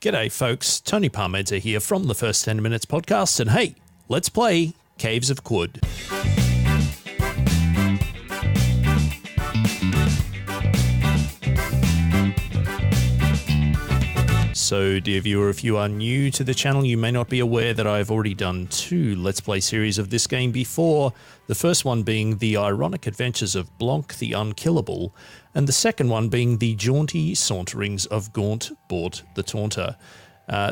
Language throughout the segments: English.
G'day folks, Tony Parmenter here from the First 10 Minutes podcast, and hey, let's play Caves of Quud. So, dear viewer, if you are new to the channel, you may not be aware that I've already done 2 Let's Play series of this game before, the first one being The Ironic Adventures of Blanc the Unkillable, and the second one being The Jaunty Saunterings of Gaunt Bort the Taunter.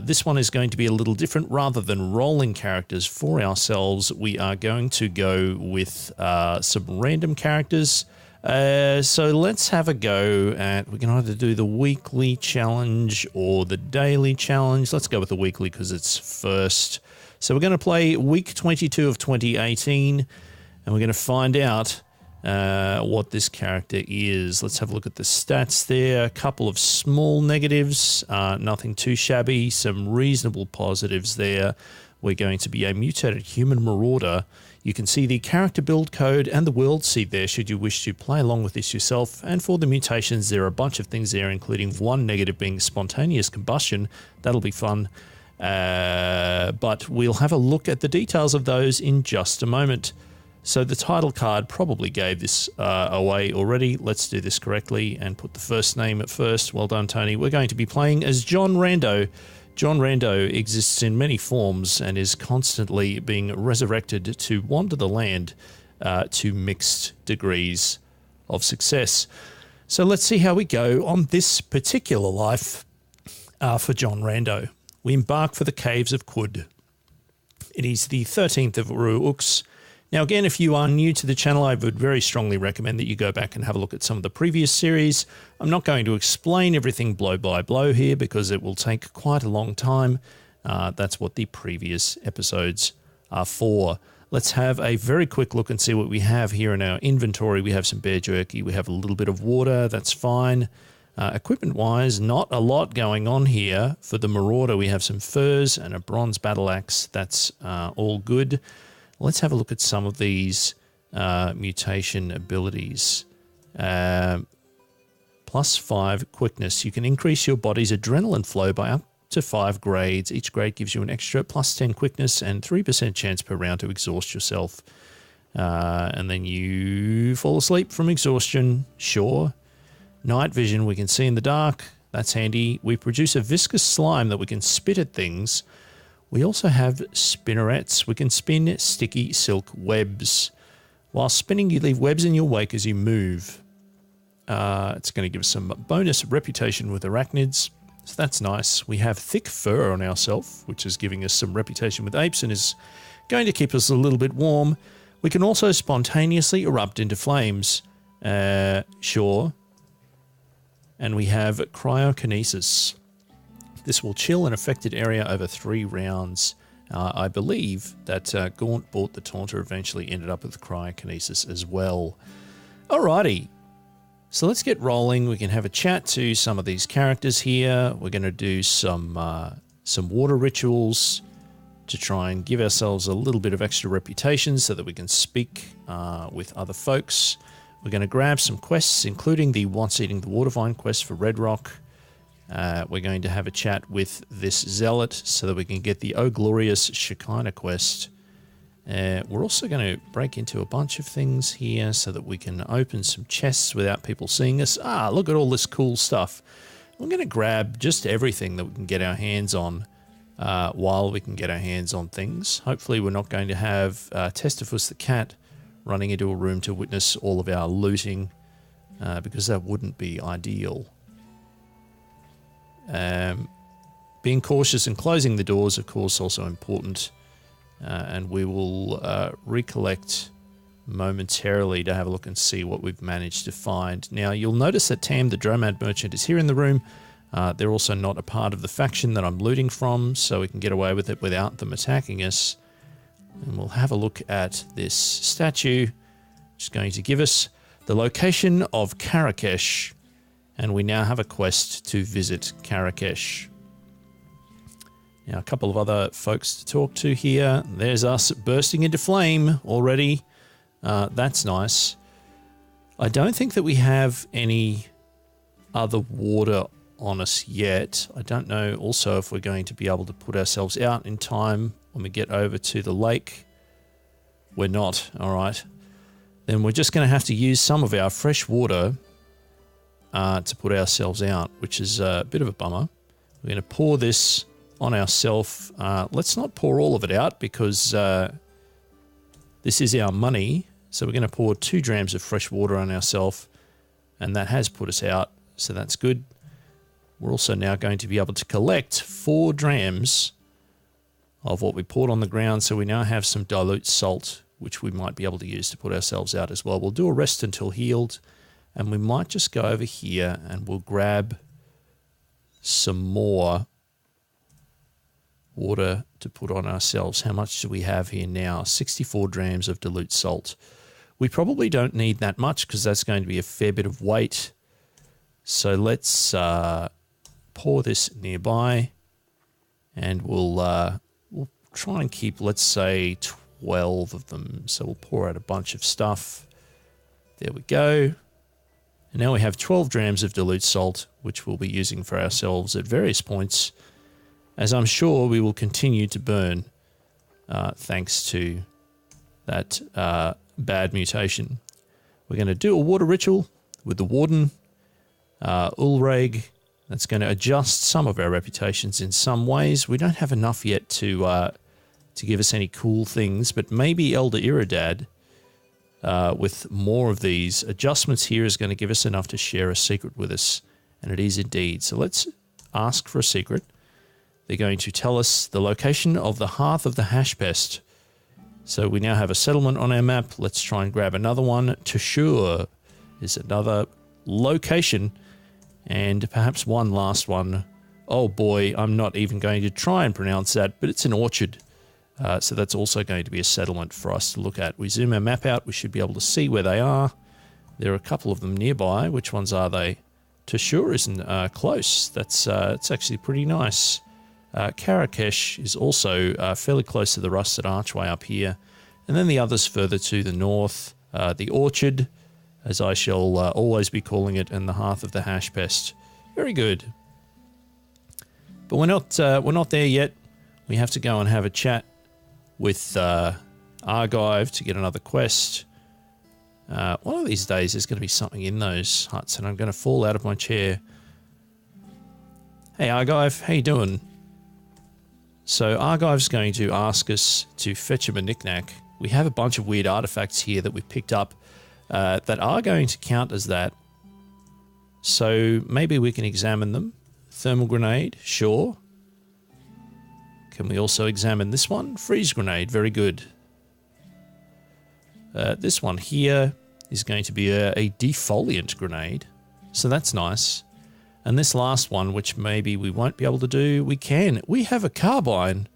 This one is going to be a little different. Rather than rolling characters for ourselves, we are going to go with some random characters. So let's have a go at, we can either do the weekly challenge or the daily challenge. Let's go with the weekly because it's first. So we're going to play week 22 of 2018 and we're going to find out what this character is. Let's have a look at the stats there. A couple of small negatives, nothing too shabby, some reasonable positives there. We're going to be a mutated human marauder. You can see the character build code and the world seed there should you wish to play along with this yourself. And for the mutations, there are a bunch of things there, including one negative being spontaneous combustion. That'll be fun. But we'll have a look at the details of those in just a moment. So the title card probably gave this away already. Let's do this correctly and put the first name at first. Well done, Tony. We're going to be playing as John Rando. John Rando exists in many forms and is constantly being resurrected to wander the land to mixed degrees of success. So let's see how we go on this particular life for John Rando. We embark for the Caves of Quud. It is the 13th of Ruux. Now again, if you are new to the channel, I would very strongly recommend that you go back and have a look at some of the previous series. I'm not going to explain everything blow by blow here because it will take quite a long time. That's what the previous episodes are for. Let's have a very quick look and see what we have here in our inventory. We have some bear jerky, we have a little bit of water, that's fine. Equipment-wise, not a lot going on here. For the Marauder, we have some furs and a bronze battle axe, that's all good. Let's have a look at some of these mutation abilities. +5 quickness. You can increase your body's adrenaline flow by up to 5 grades. Each grade gives you an extra +10 quickness and 3% chance per round to exhaust yourself. And then you fall asleep from exhaustion. Sure. Night vision, we can see in the dark. That's handy. We produce a viscous slime that we can spit at things. We also have spinnerets. We can spin sticky silk webs. While spinning, you leave webs in your wake as you move. It's going to give us some bonus reputation with arachnids, so that's nice. We have thick fur on ourselves, which is giving us some reputation with apes and is going to keep us a little bit warm. We can also spontaneously erupt into flames. Sure. And we have cryokinesis. This will chill an affected area over 3 rounds. I believe that Gaunt Bort the Taunter eventually ended up with cryokinesis as well. Alrighty, so let's get rolling. We can have a chat to some of these characters here. We're going to do some water rituals to try and give ourselves a little bit of extra reputation so that we can speak with other folks. We're going to grab some quests, including the Once Eating the Water Vine quest for Red Rock. We're going to have a chat with this zealot so that we can get the Oh Glorious Shekinah quest. We're also going to break into a bunch of things here so that we can open some chests without people seeing us. Look at all this cool stuff. We're going to grab just everything that we can get our hands on while we can get our hands on things. Hopefully we're not going to have Testifus the cat running into a room to witness all of our looting because that wouldn't be ideal. Being cautious and closing the doors, of course, also important. And we will recollect momentarily to have a look and see what we've managed to find. Now, you'll notice that Tam, the Dromad merchant, is here in the room. They're also not a part of the faction that I'm looting from, so we can get away with it without them attacking us. And we'll have a look at this statue, which is going to give us the location of Karakesh. And we now have a quest to visit Karakesh. Now, a couple of other folks to talk to here. There's us bursting into flame already. That's nice. I don't think that we have any other water on us yet. I don't know also if we're going to be able to put ourselves out in time when we get over to the lake. We're not. All right. Then we're just going to have to use some of our fresh water to put ourselves out, which is a bit of a bummer. We're going to pour this on ourselves. Let's not pour all of it out because this is our money. So we're going to pour 2 drams of fresh water on ourselves, and that has put us out. So that's good. We're also now going to be able to collect 4 drams of what we poured on the ground. So we now have some dilute salt, which we might be able to use to put ourselves out as well. We'll do a rest until healed, and we might just go over here and we'll grab some more water to put on ourselves. How much do we have here now? 64 drams of dilute salt. We probably don't need that much because that's going to be a fair bit of weight. So let's pour this nearby, and we'll try and keep, let's say, 12 of them. So we'll pour out a bunch of stuff. There we go. And now we have 12 drams of dilute salt, which we'll be using for ourselves at various points, as I'm sure we will continue to burn thanks to that bad mutation. We're going to do a water ritual with the Warden, Ulreg. That's going to adjust some of our reputations in some ways. We don't have enough yet to give us any cool things, but maybe Elder Iridad, with more of these adjustments here, is going to give us enough to share a secret with us, and it is indeed. So let's ask for a secret. They're going to tell us the location of the Hearth of the Hashpest. So we now have a settlement on our map. Let's try and grab another one. Tashur is another location, and perhaps one last one. Oh boy, I'm not even going to try and pronounce that, but it's an orchard. So that's also going to be a settlement for us to look at. We zoom our map out, we should be able to see where they are. There are a couple of them nearby. Which ones are they? Tashur isn't close. That's it's actually pretty nice. Karakesh is also fairly close to the Rusted Archway up here. And then the others further to the north. The Orchard, as I shall always be calling it, and the Hearth of the Hashpest. Very good. But we're not there yet. We have to go and have a chat with Argive to get another quest. One of these days there's going to be something in those huts, and I'm going to fall out of my chair. Hey Argive, how you doing? So Argive's going to ask us to fetch him a knick-knack. We have a bunch of weird artifacts here that we've picked up that are going to count as that. So maybe we can examine them. Thermal grenade, sure. Can we also examine this one? Freeze grenade, very good. This one here is going to be a defoliant grenade, so that's nice. And this last one, which maybe we won't be able to do, we can. We have a carbine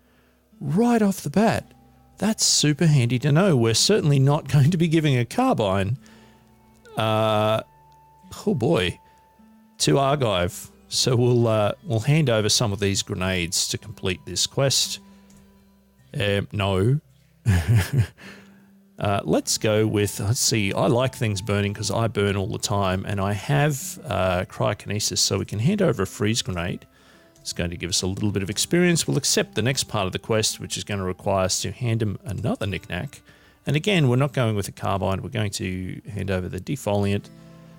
right off the bat. That's super handy to know. We're certainly not going to be giving a carbine, oh boy, to Argive. So we'll hand over some of these grenades to complete this quest. No. Let's go with, let's see, I like things burning because I burn all the time, and I have cryokinesis, so we can hand over a freeze grenade. It's going to give us a little bit of experience. We'll accept the next part of the quest, which is going to require us to hand him another knick-knack. And again, we're not going with a carbine. We're going to hand over the defoliant.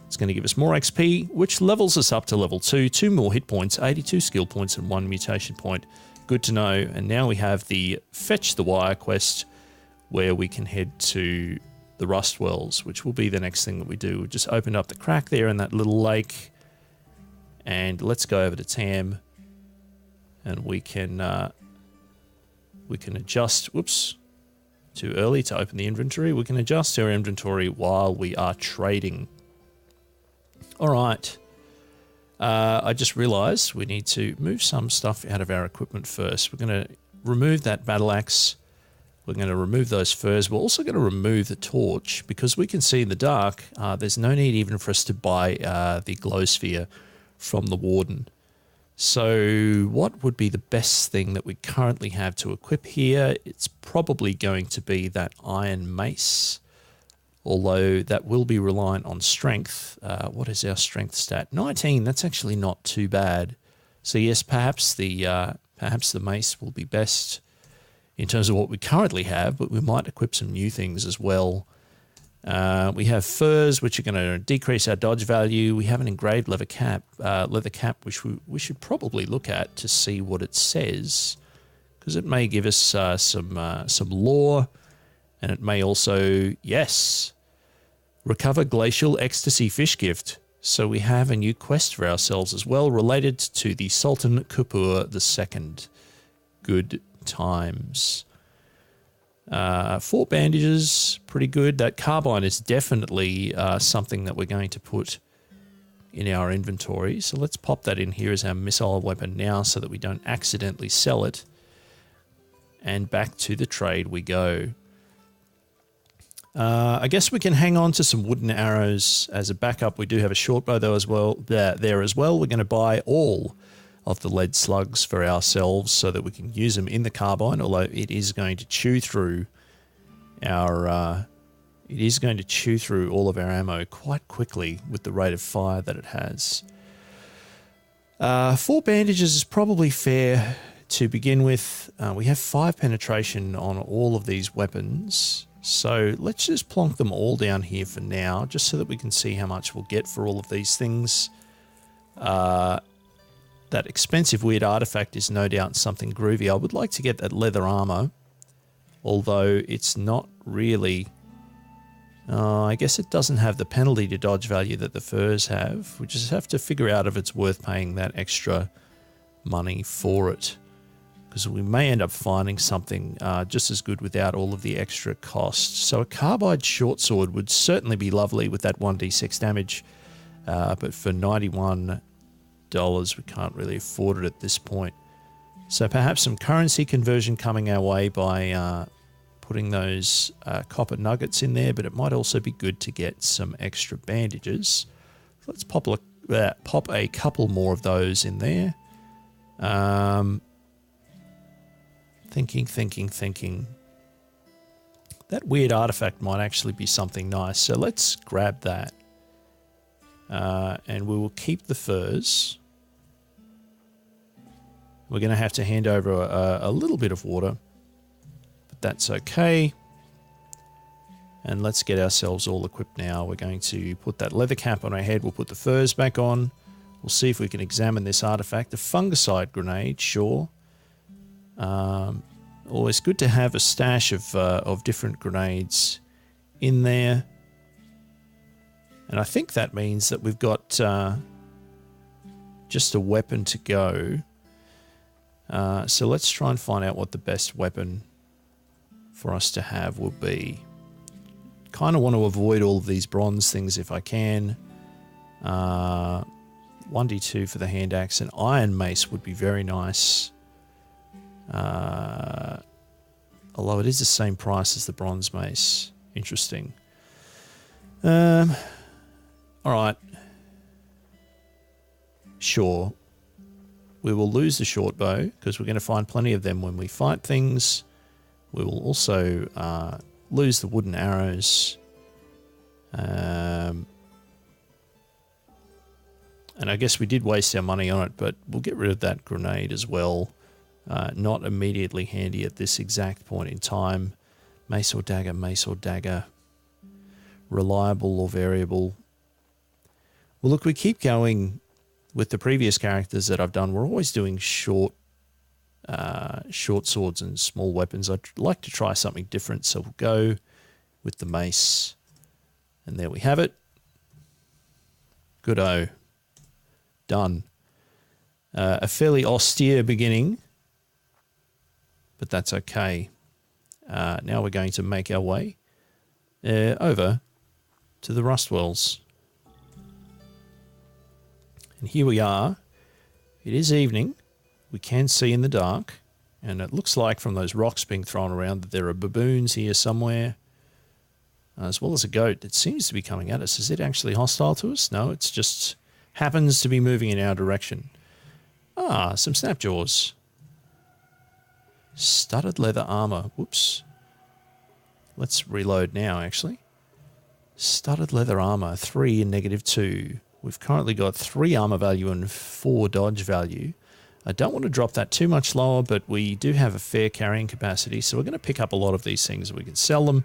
It's going to give us more XP, which levels us up to level 2, 2 more hit points, 82 skill points, and 1 mutation point. Good to know. And now we have the Fetch the Wire quest, where we can head to the Rust Wells, which will be the next thing that we do. We'll just open up the crack there in that little lake, and let's go over to Tam, and we can adjust. Whoops, too early to open the inventory. We can adjust our inventory while we are trading. All right. I just realized we need to move some stuff out of our equipment first. We're going to remove that battle axe. We're going to remove those furs. We're also going to remove the torch because we can see in the dark. There's no need even for us to buy the glow sphere from the Warden. So what would be the best thing that we currently have to equip here? It's probably going to be that iron mace. although that will be reliant on strength. What is our strength stat? 19. That's actually not too bad. So yes, perhaps the mace will be best in terms of what we currently have, but we might equip some new things as well. We have furs, which are going to decrease our dodge value. We have an engraved leather cap, which we should probably look at to see what it says, because it may give us some lore, and it may also, yes, recover glacial ecstasy fish gift. So we have a new quest for ourselves as well, related to the Sultan Kapur II. Good times. 4 bandages, pretty good. That carbine is definitely something that we're going to put in our inventory. So let's pop that in here as our missile weapon now so that we don't accidentally sell it. And back to the trade we go. I guess we can hang on to some wooden arrows as a backup. We do have a short bow though as well. There as well. We're going to buy all of the lead slugs for ourselves so that we can use them in the carbine, although it is going to chew through our all of our ammo quite quickly with the rate of fire that it has. 4 bandages is probably fair to begin with. We have 5 penetration on all of these weapons, so let's just plonk them all down here for now, just so that we can see how much we'll get for all of these things. That expensive weird artifact is no doubt something groovy. I would like to get that leather armor, although it's not really... I guess it doesn't have the penalty to dodge value that the furs have. We just have to figure out if it's worth paying that extra money for it, because we may end up finding something just as good without all of the extra costs. So a carbide short sword would certainly be lovely with that 1d6 damage, but for $91, we can't really afford it at this point. So perhaps some currency conversion coming our way by putting those copper nuggets in there, but it might also be good to get some extra bandages. Let's pop a couple more of those in there. Thinking. That weird artifact might actually be something nice, so let's grab that. And we will keep the furs. We're going to have to hand over a little bit of water, but that's okay. And let's get ourselves all equipped now. We're going to put that leather cap on our head. We'll put the furs back on. We'll see if we can examine this artifact. A fungicide grenade, sure. Always good to have a stash of different grenades in there. And I think that means that we've got just a weapon to go. So let's try and find out what the best weapon for us to have will be. Kind of want to avoid all of these bronze things if I can. 1d2 for the hand axe. An iron mace would be very nice. Although it is the same price as the bronze mace. Interesting. Alright. Sure. We will lose the short bow because we're going to find plenty of them when we fight things. We will also lose the wooden arrows. And I guess we did waste our money on it, but we'll get rid of that grenade as well. Not immediately handy at this exact point in time. Mace or dagger, mace or dagger. Reliable or variable. Well, look, we keep going with the previous characters that I've done. We're always doing short swords and small weapons. I'd like to try something different, so we'll go with the mace. And there we have it. Good-o. Done. A fairly austere beginning, but that's okay. Now we're going to make our way over to the rust wells. And here we are. It is evening. We can see in the dark, and it looks like from those rocks being thrown around that there are baboons here somewhere, as well as a goat that seems to be coming at us. Is it actually hostile to us? No, it's just happens to be moving in our direction. Ah, some snapjaws. Studded leather armor. Whoops. Let's reload now, actually. Studded leather armor, 3 and -2. We've currently got 3 armor value and 4 dodge value. I don't want to drop that too much lower, but we do have a fair carrying capacity, so we're going to pick up a lot of these things. We can sell them.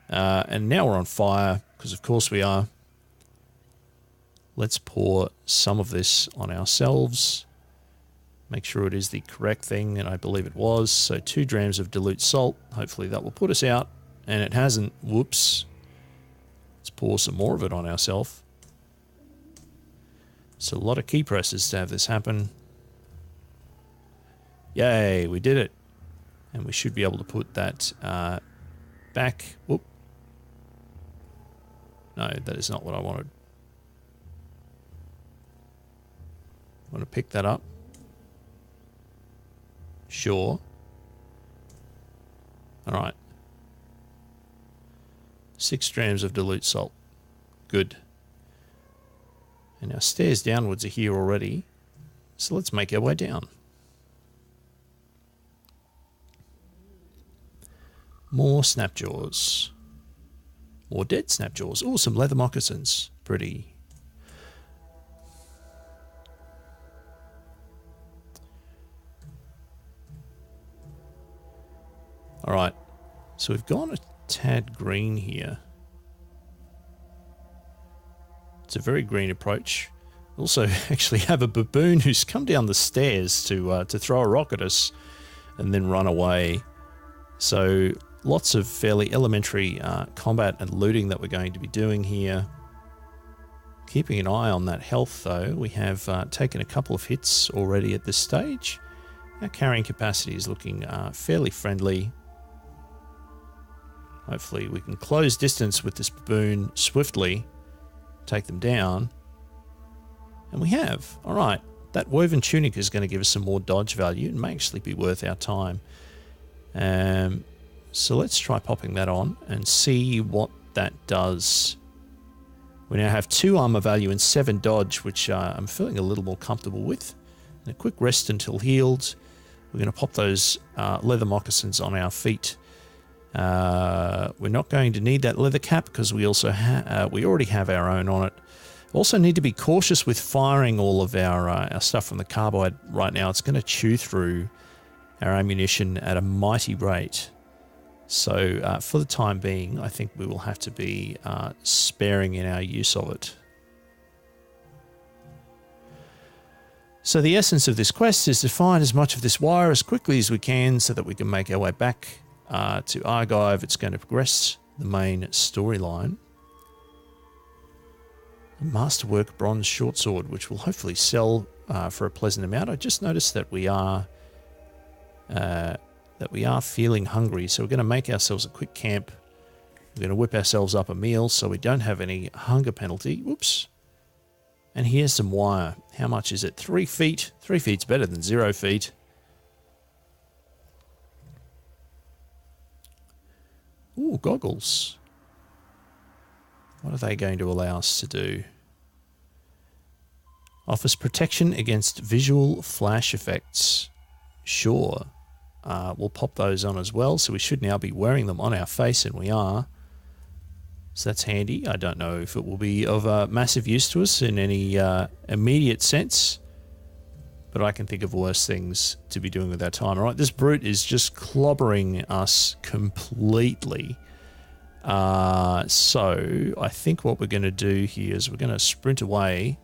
And now we're on fire, because of course we are. Let's pour some of this on ourselves. Make sure it is the correct thing, and I believe it was. So 2 grams of dilute salt. Hopefully that will put us out, and it hasn't. Whoops. Let's pour some more of it on ourselves. So a lot of key presses to have this happen. Yay, we did it. And we should be able to put that back. Whoop. No, that is not what I wanted. I want to pick that up. Sure. Alright. 6 grams of dilute salt. Good. And our stairs downwards are here already. So let's make our way down. More snapjaws. More dead snapjaws. Oh, some leather moccasins. Pretty. Alright. So we've gone a tad green here. It's a very green approach. Also, actually have a baboon who's come down the stairs to throw a rock at us and then run away. So lots of fairly elementary combat and looting that we're going to be doing here. Keeping an eye on that health, though. We have taken a couple of hits already at this stage. Our carrying capacity is looking fairly friendly. Hopefully we can close distance with this baboon swiftly. Take them down. And we have. Alright. That woven tunic is going to give us some more dodge value. It may actually be worth our time. So let's try popping that on and see what that does. We now have 2 armor value and 7 dodge, which I'm feeling a little more comfortable with. And a quick rest until healed. We're going to pop those leather moccasins on our feet. We're not going to need that leather cap because we also we already have our own on it. Also need to be cautious with firing all of our stuff from the carbide right now. It's going to chew through our ammunition at a mighty rate. So for the time being, I think we will have to be sparing in our use of it. So the essence of this quest is to find as much of this wire as quickly as we can so that we can make our way back to Argive. It's going to progress the main storyline. A masterwork bronze short sword, which will hopefully sell for a pleasant amount. I just noticed that we are feeling hungry, so we're going to make ourselves a quick camp. We're going to whip ourselves up a meal so we don't have any hunger penalty. Whoops. And here's some wire. How much is it? 3 feet. 3 feet's better than 0 feet. Ooh, goggles. What are they going to allow us to do? Offers protection against visual flash effects. Sure. We'll pop those on as well, so we should now be wearing them on our face, and we are. So that's handy. I don't know if it will be of massive use to us in any immediate sense, but I can think of worse things to be doing with our time. All right, this brute is just clobbering us completely. So I think what we're going to do here is we're going to sprint away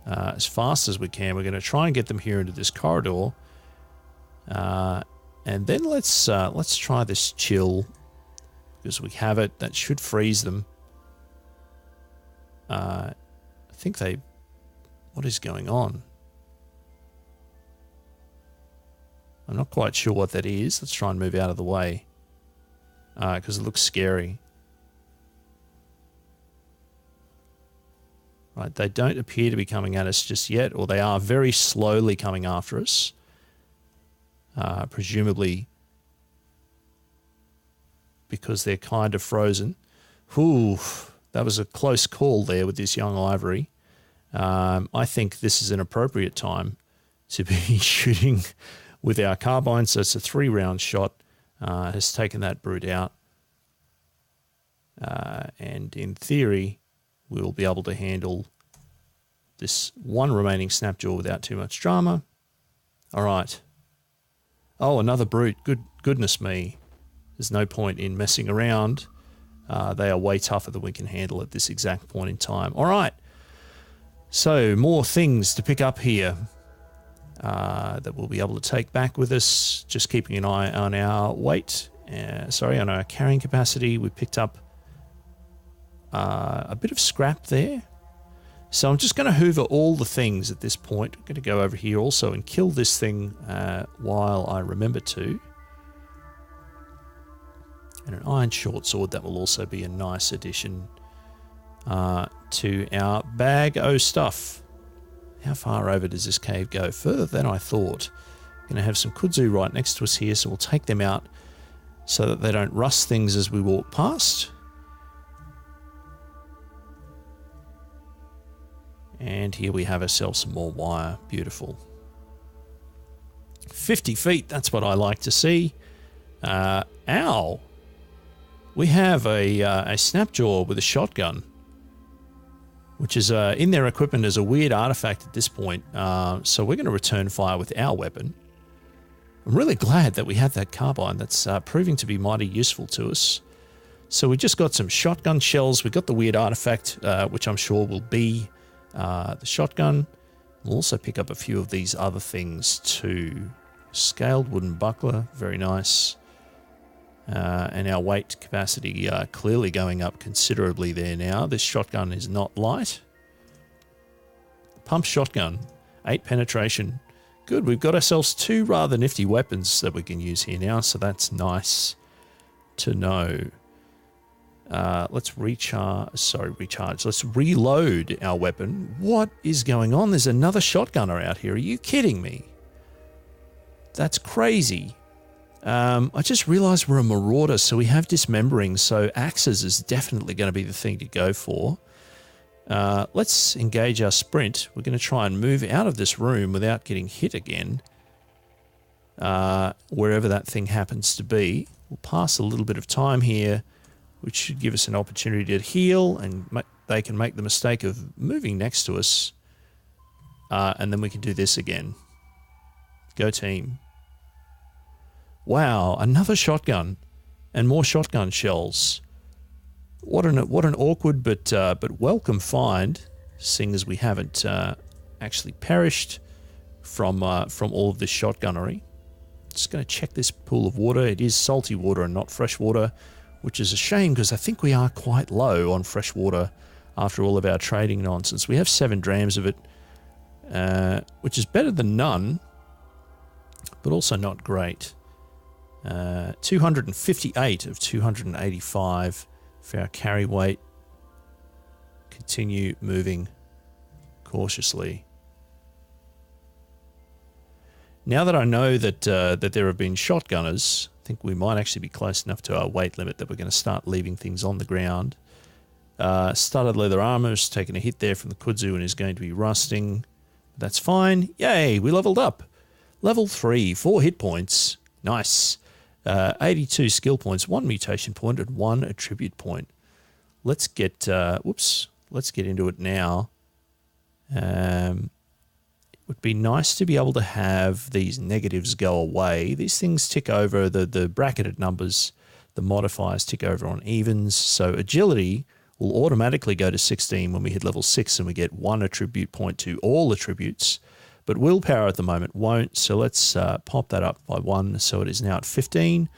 as fast as we can. We're going to try and get them here into this corridor. And then let's try this chill, because we have it. That should freeze them. I think they... What is going on? I'm not quite sure what that is. Let's try and move out of the way, because it looks scary. Right, they don't appear to be coming at us just yet, or they are very slowly coming after us. Presumably because they're kind of frozen. Ooh, that was a close call there with this young ivory. I think this is an appropriate time to be shooting with our carbine. So it's a 3-round shot. Has taken that brute out. And in theory, we'll be able to handle this one remaining snapjaw without too much drama. All right. Oh, another brute. Goodness me. There's no point in messing around. They are way tougher than we can handle at this exact point in time. All right. So, more things to pick up here that we'll be able to take back with us. Just keeping an eye on our weight. On our carrying capacity. We picked up a bit of scrap there. So I'm just going to hoover all the things at this point. I'm going to go over here also and kill this thing while I remember to. And an iron short sword, that will also be a nice addition to our bag o' stuff. How far over does this cave go? Further than I thought. I'm going to have some kudzu right next to us here, so we'll take them out so that they don't rust things as we walk past. And here we have ourselves some more wire. Beautiful. 50 feet, that's what I like to see. Ow! We have a snapjaw with a shotgun, which is in their equipment as a weird artifact at this point. So we're going to return fire with our weapon. I'm really glad that we have that carbine. That's proving to be mighty useful to us. So we just got some shotgun shells. We got the weird artifact, which I'm sure will be the shotgun. We'll also pick up a few of these other things too. Scaled wooden buckler, very nice. And our weight capacity clearly going up considerably there now. This shotgun is not light. Pump shotgun, 8 penetration. Good, we've got ourselves 2 rather nifty weapons that we can use here now, so that's nice to know. Let's recharge. Let's reload our weapon. What is going on? There's another shotgunner out here. Are you kidding me? That's crazy. I just realized we're a marauder, so we have dismembering, so axes is definitely going to be the thing to go for. Let's engage our sprint. We're going to try and move out of this room without getting hit again. Wherever that thing happens to be. We'll pass a little bit of time here, which should give us an opportunity to heal, and they can make the mistake of moving next to us. And then we can do this again. Go team. Wow, another shotgun and more shotgun shells. What an awkward but welcome find, seeing as we haven't actually perished from all of this shotgunnery. Just going to check this pool of water. It is salty water and not fresh water, which is a shame because I think we are quite low on fresh water after all of our trading nonsense. We have 7 drams of it, which is better than none, but also not great. 258 of 285 for our carry weight. Continue moving cautiously. Now that I know that there have been shotgunners, I think we might actually be close enough to our weight limit that we're going to start leaving things on the ground. Studded leather armor has taken a hit there from the kudzu and is going to be rusting. That's fine. Yay, we leveled up. Level 3, 4 hit points. Nice. 82 skill points, 1 mutation point, and 1 attribute point. Let's get let's get into it now. It would be nice to be able to have these negatives go away. These things tick over, the bracketed numbers, the modifiers tick over on evens. So agility will automatically go to 16 when we hit level 6 and we get 1 attribute point to all attributes. But willpower at the moment won't, so let's pop that up by 1, so it is now at 15.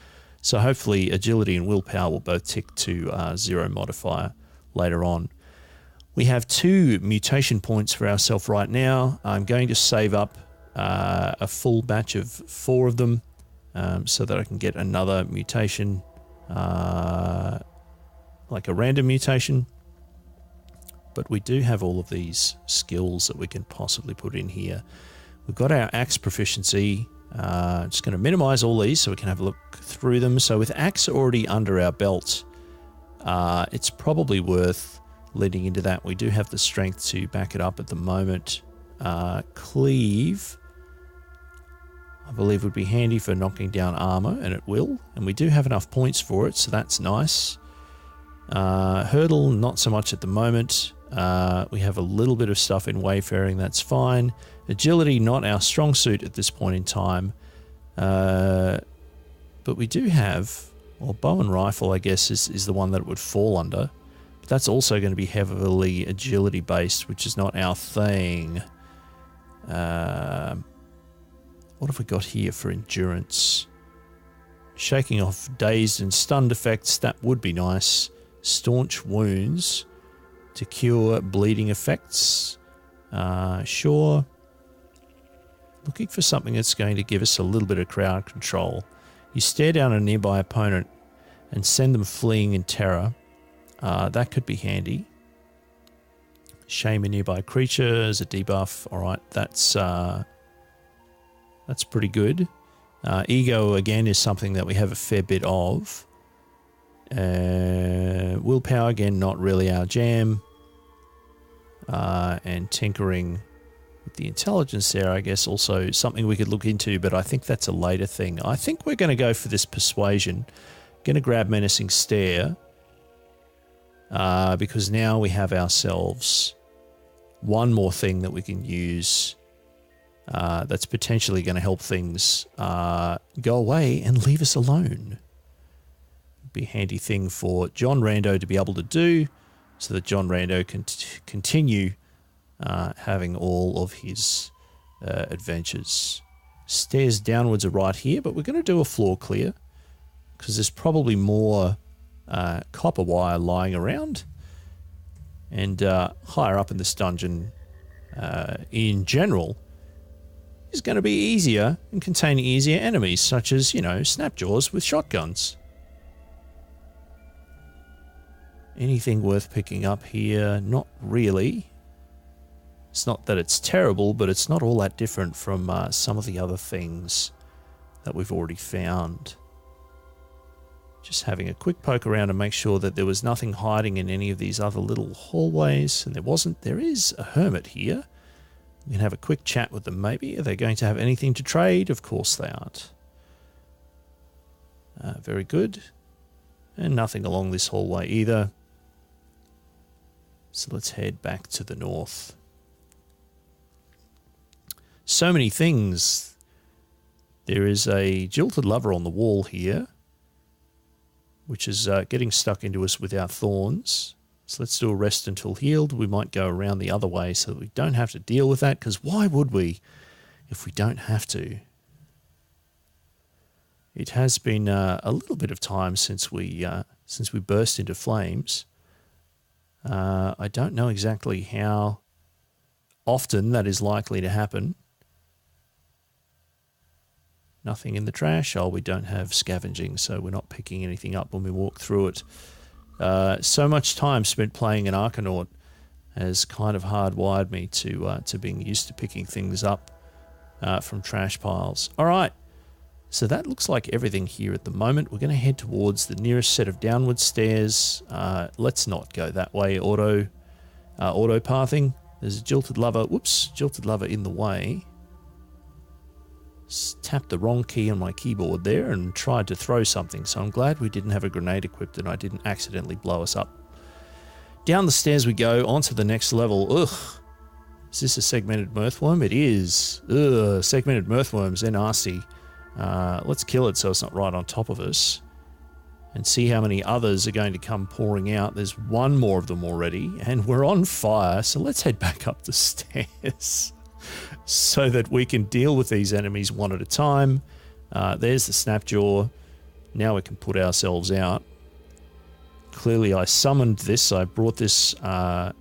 So hopefully agility and willpower will both tick to 0 modifier later on. We have 2 mutation points for ourselves right now. I'm going to save up a full batch of 4 of them so that I can get another mutation, like a random mutation. But we do have all of these skills that we can possibly put in here. We've got our axe proficiency. Just going to minimize all these so we can have a look through them. So with axe already under our belt, it's probably worth leading into that. We do have the strength to back it up at the moment. Cleave, I believe, would be handy for knocking down armor, and it will. And we do have enough points for it, so that's nice. Hurdle, not so much at the moment. We have a little bit of stuff in wayfaring, that's fine. Agility, not our strong suit at this point in time. But we do have, well, bow and rifle, I guess, is the one that it would fall under. But that's also going to be heavily agility based, which is not our thing. What have we got here for endurance? Shaking off dazed and stunned effects, that would be nice. Staunch wounds to cure bleeding effects. Sure. Looking for something that's going to give us a little bit of crowd control. You stare down a nearby opponent and send them fleeing in terror. That could be handy. Shame a nearby creature as a debuff. All right, that's pretty good. Ego, again, is something that we have a fair bit of. Willpower, again, not really our jam. And tinkering with the intelligence there, I guess, also something we could look into, but I think that's a later thing. I think we're going to go for this persuasion. Going to grab menacing stare. Because now we have ourselves one more thing that we can use that's potentially going to help things go away and leave us alone. Be a handy thing for John Rando to be able to do so that John Rando can continue having all of his adventures. Stairs downwards are right here, but we're going to do a floor clear because there's probably more copper wire lying around. And higher up in this dungeon, in general, is going to be easier and contain easier enemies, such as, you know, snapjaws with shotguns. Anything worth picking up here? Not really. It's not that it's terrible, but it's not all that different from some of the other things that we've already found. Just having a quick poke around to make sure that there was nothing hiding in any of these other little hallways, and there wasn't. There is a hermit here. We can have a quick chat with them, maybe. Are they going to have anything to trade? Of course they aren't. Very good. And nothing along this hallway either. So let's head back to the north. So many things. There is a jilted lover on the wall here, which is getting stuck into us with our thorns. So let's do a rest until healed. We might go around the other way so that we don't have to deal with that, because why would we if we don't have to? It has been a little bit of time since we burst into flames. I don't know exactly how often that is likely to happen. Nothing in the trash. Oh, we don't have scavenging, so we're not picking anything up when we walk through it. So much time spent playing an Arcanaut has kind of hardwired me to being used to picking things up from trash piles. All right, so that looks like everything here at the moment. We're going to head towards the nearest set of downward stairs. Let's not go that way. Auto pathing. There's a jilted lover. Whoops, jilted lover in the way. Tapped the wrong key on my keyboard there and tried to throw something, so I'm glad we didn't have a grenade equipped and I didn't accidentally blow us up. Down the stairs we go, onto the next level. Ugh. Is this a segmented mirthworm? It is. Ugh, segmented mirthworms, they're nasty. Let's kill it so it's not right on top of us. And see how many others are going to come pouring out. There's one more of them already, and we're on fire, so let's head back up the stairs. So that we can deal with these enemies one at a time. There's the snapjaw. Now we can put ourselves out. Clearly I summoned this. I brought this on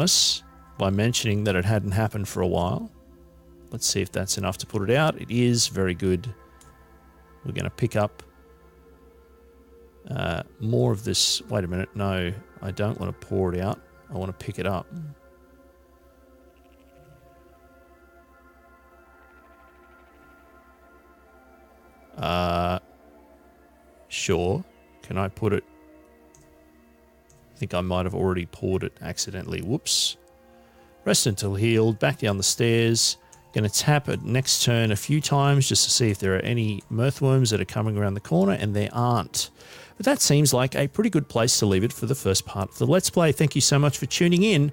us by mentioning that it hadn't happened for a while. Let's see if that's enough to put it out. It is. Very good. We're going to pick up more of this. Wait a minute. No, I don't want to pour it out. I want to pick it up. Sure. Can I put it? I think I might have already poured it accidentally. Whoops. Rest until healed. Back down the stairs. Going to tap it next turn a few times just to see if there are any mirthworms that are coming around the corner, and there aren't. But that seems like a pretty good place to leave it for the first part of the Let's Play. Thank you so much for tuning in.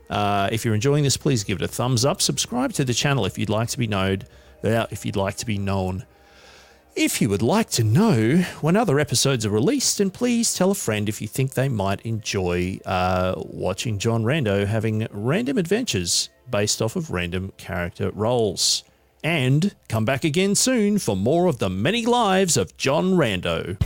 If you're enjoying this, please give it a thumbs up. Subscribe to the channel if you'd like to be known. If you would like to know when other episodes are released, and please tell a friend if you think they might enjoy watching John Rando having random adventures based off of random character roles. And come back again soon for more of the many lives of John Rando.